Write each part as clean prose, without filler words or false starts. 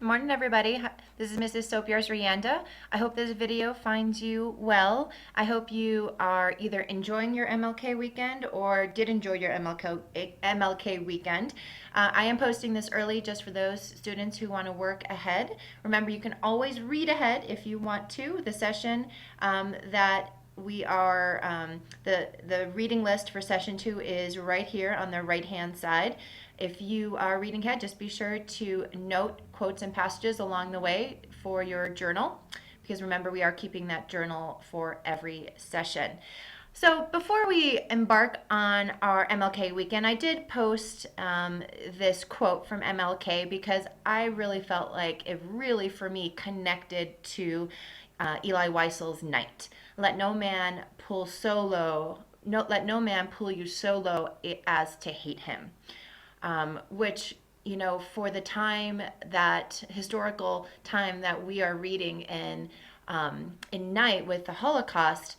Morning, everybody. This is Mrs. Sopiarz-Rianda. I hope this video finds you well. I hope you are either enjoying your MLK weekend or did enjoy your MLK weekend. I am posting this early just for those students who want to work ahead. Remember, you can always read ahead if you want to. The session that we are, the reading list for session 2 is right here on the right hand side. If you are reading ahead, just be sure to note quotes and passages along the way for your journal, because remember, we are keeping that journal for every session. So before we embark on our MLK weekend, I did post this quote from MLK because I really felt like it really, for me, connected to Eli Wiesel's Night. Let no man pull so low, let no man pull you so low as to hate him. Which, you know, for the time, that historical time that we are reading in Night with the Holocaust,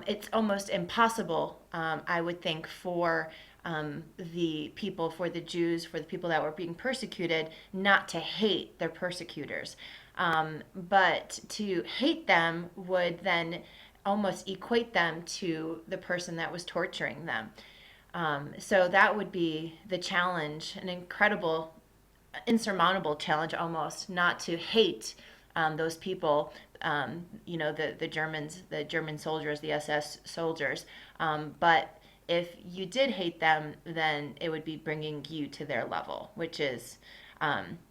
it's almost impossible, I would think, for the people, for the Jews, for the people that were being persecuted, not to hate their persecutors. But to hate them would then almost equate them to the person that was torturing them. So that would be the challenge, an incredible, insurmountable challenge almost, not to hate those people, you know, the Germans, the German soldiers, the SS soldiers. But if you did hate them, then it would be bringing you to their level, which is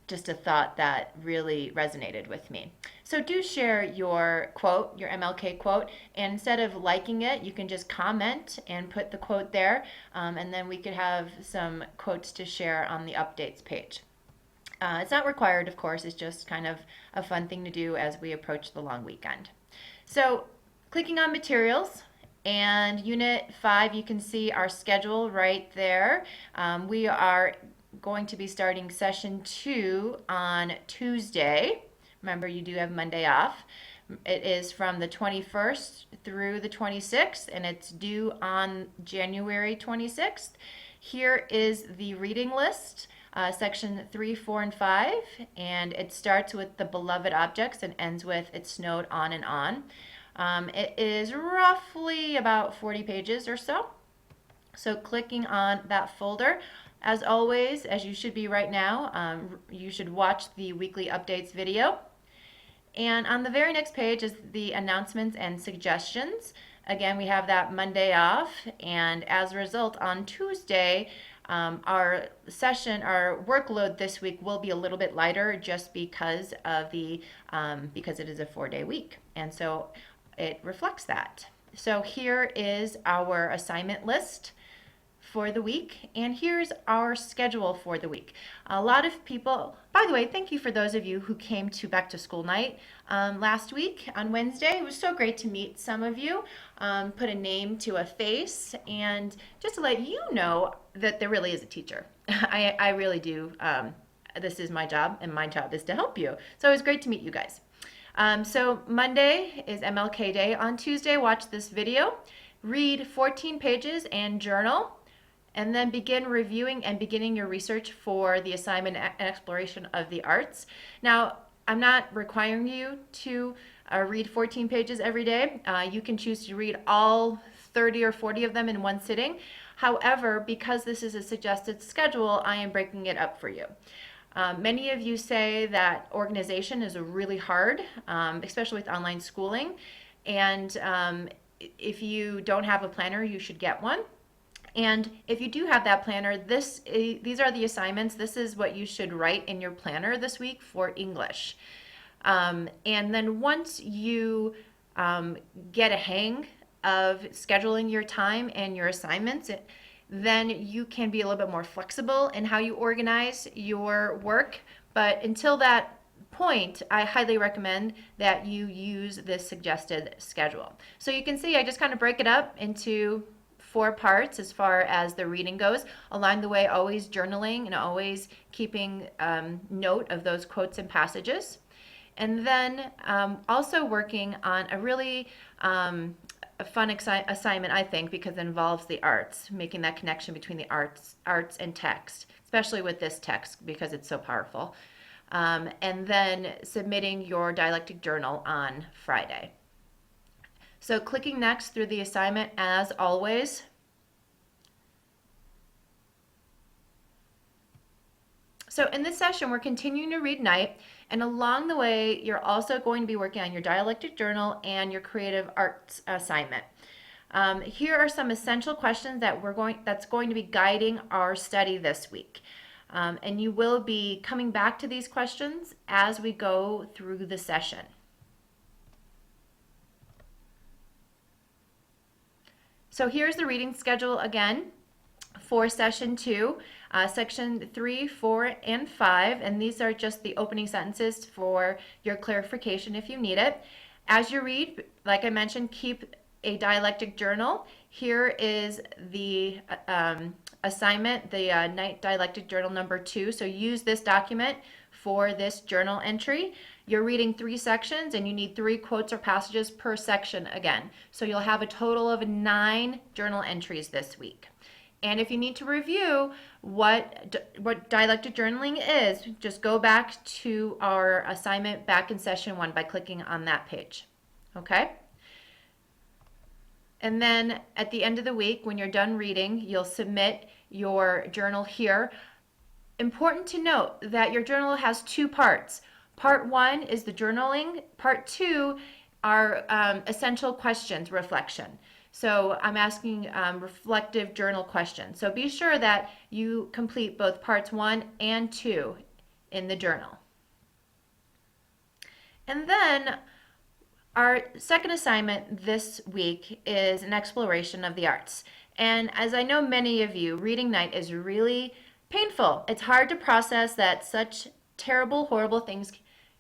just a thought that really resonated with me. So do share your quote, your MLK quote, and instead of liking it, you can just comment and put the quote there, and then we could have some quotes to share on the updates page. It's not required, of course, it's just kind of a fun thing to do as we approach the long weekend. So clicking on materials, and Unit 5, you can see our schedule right there. We are going to be starting session 2 on Tuesday. Remember, you do have Monday off. It is from the 21st through the 26th, and it's due on January 26th. Here is the reading list, section 3, 4, and 5, and it starts with the beloved objects and ends with it snowed on and on. It is roughly about 40 pages or so. So clicking on that folder, as always, as you should be right now, you should watch the weekly updates video. And on the very next page is the announcements and suggestions. Again, we have that Monday off, and as a result, on Tuesday, our workload this week will be a little bit lighter, just because of because it is a 4-day week, and so it reflects that. So here is our assignment list for the week, and here's our schedule for the week. A lot of people, by the way, thank you for those of you who came to back to school night last week on Wednesday. It was so great to meet some of you, put a name to a face, and just to let you know that there really is a teacher. I really do. This is my job, and my job is to help you. So it was great to meet you guys. So Monday is MLK Day. On Tuesday, watch this video, read 14 pages and journal, and then begin reviewing and beginning your research for the assignment and exploration of the arts. Now, I'm not requiring you to read 14 pages every day. You can choose to read all 30 or 40 of them in one sitting. However, because this is a suggested schedule, I am breaking it up for you. Many of you say that organization is really hard, especially with online schooling. And if you don't have a planner, you should get one. And if you do have that planner, these are the assignments. This is what you should write in your planner this week for English. And then once you get a hang of scheduling your time and your assignments, then you can be a little bit more flexible in how you organize your work. But until that point, I highly recommend that you use this suggested schedule. So you can see I just kind of break it up into 4 parts as far as the reading goes. Along the way, always journaling and always keeping note of those quotes and passages. And then also working on a really a fun assignment, I think, because it involves the arts, making that connection between the arts and text, especially with this text because it's so powerful. and then submitting your dialectic journal on Friday. So clicking next through the assignment as always. So in this session, we're continuing to read Night, and along the way, you're also going to be working on your dialectic journal and your creative arts assignment. Here are some essential questions that's going to be guiding our study this week. And you will be coming back to these questions as we go through the session. So here's the reading schedule again for session 2, section 3, 4, and 5, and these are just the opening sentences for your clarification if you need it. As you read, like I mentioned, keep a dialectic journal. Here is the assignment, the Night Dialectic Journal number 2, so use this document for this journal entry. You're reading 3 sections and you need 3 quotes or passages per section again. So you'll have a total of 9 journal entries this week. And if you need to review what dialectic journaling is, just go back to our assignment back in session 1 by clicking on that page. Okay? And then at the end of the week, when you're done reading, you'll submit your journal here. Important to note that your journal has 2 parts. Part 1 is the journaling. Part 2 are essential questions reflection. So I'm asking reflective journal questions. So be sure that you complete both parts 1 and 2 in the journal. And then our second assignment this week is an exploration of the arts. And as I know many of you, reading Night is really painful. It's hard to process that such terrible, horrible things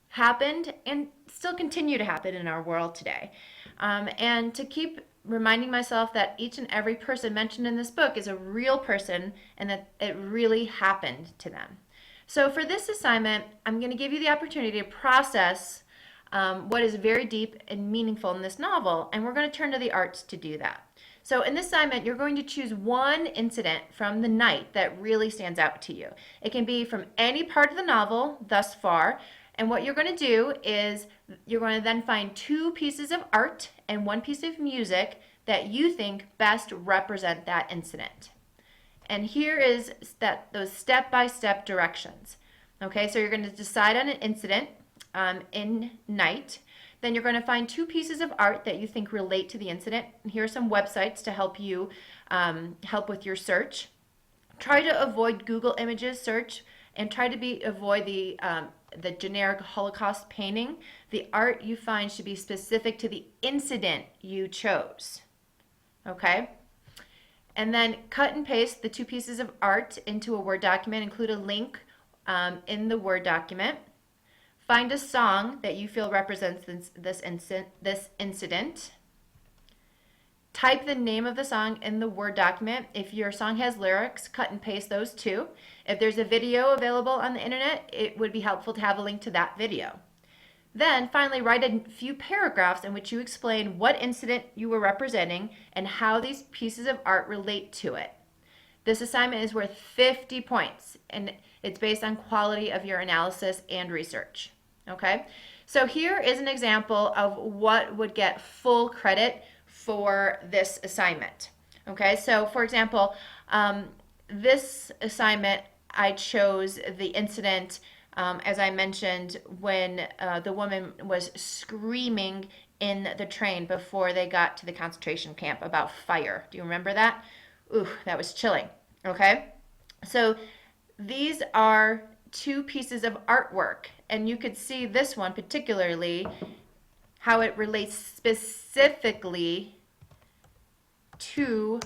happened and still continue to happen in our world today. And to keep reminding myself that each and every person mentioned in this book is a real person and that it really happened to them. So for this assignment, I'm going to give you the opportunity to process what is very deep and meaningful in this novel, and we're going to turn to the arts to do that. So in this assignment, you're going to choose one incident from the night that really stands out to you. It can be from any part of the novel thus far, and what you're going to do is you're going to then find 2 pieces of art and 1 piece of music that you think best represent that incident. And here is those step-by-step directions. Okay, so you're going to decide on an incident in Night. Then you're going to find 2 pieces of art that you think relate to the incident. And here are some websites to help you help with your search. Try to avoid Google Images search and try to avoid the generic Holocaust painting. The art you find should be specific to the incident you chose. Okay? And then cut and paste the 2 pieces of art into a Word document. Include a link in the Word document. Find a song that you feel represents this incident. Type the name of the song in the Word document. If your song has lyrics, cut and paste those too. If there's a video available on the internet, it would be helpful to have a link to that video. Then finally write a few paragraphs in which you explain what incident you were representing and how these pieces of art relate to it. This assignment is worth 50 points and it's based on quality of your analysis and research. Okay? So here is an example of what would get full credit for this assignment. Okay, so for example, this assignment I chose the incident, as I mentioned, when the woman was screaming in the train before they got to the concentration camp about fire. Do you remember that? Ooh, that was chilling. Okay, so these are 2 pieces of artwork, and you could see this one particularly how it relates specifically to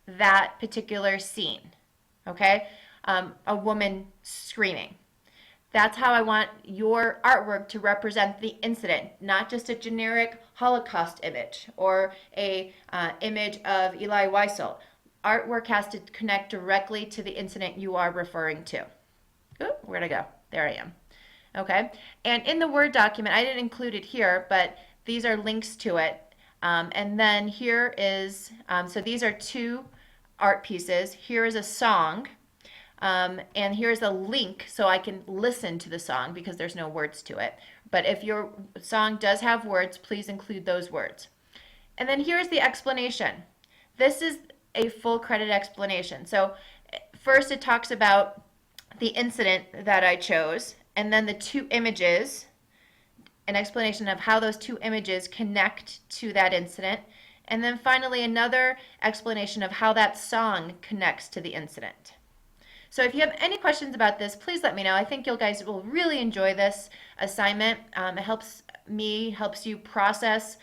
that particular scene, okay? A woman screaming. That's how I want your artwork to represent the incident, not just a generic Holocaust image or a image of Elie Wiesel. Artwork has to connect directly to the incident you are referring to. Ooh, where'd I go? There I am. Okay, and in the Word document, I didn't include it here, but these are links to it. And then here is, so these are 2 art pieces. Here is a song. And here's a link so I can listen to the song because there's no words to it. But if your song does have words, please include those words. And then here's the explanation. This is a full credit explanation. So first it talks about the incident that I chose, and then the two images, an explanation of how those two images connect to that incident, and then finally another explanation of how that song connects to the incident. So if you have any questions about this, please let me know. I think you guys will really enjoy this assignment. It helps you process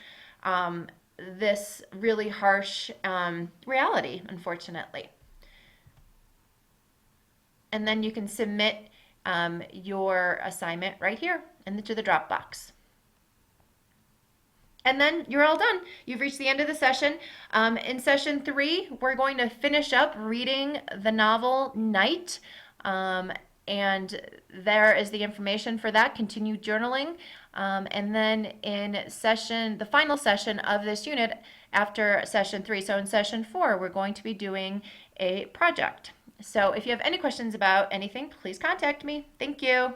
this really harsh reality, unfortunately. And then you can submit your assignment right here into the Dropbox. And then you're all done. You've reached the end of the session. In session 3, we're going to finish up reading the novel Night. And there is the information for that. Continue journaling. And then in the final session of this unit after session 3, so in session 4, we're going to be doing a project. So if you have any questions about anything, please contact me. Thank you.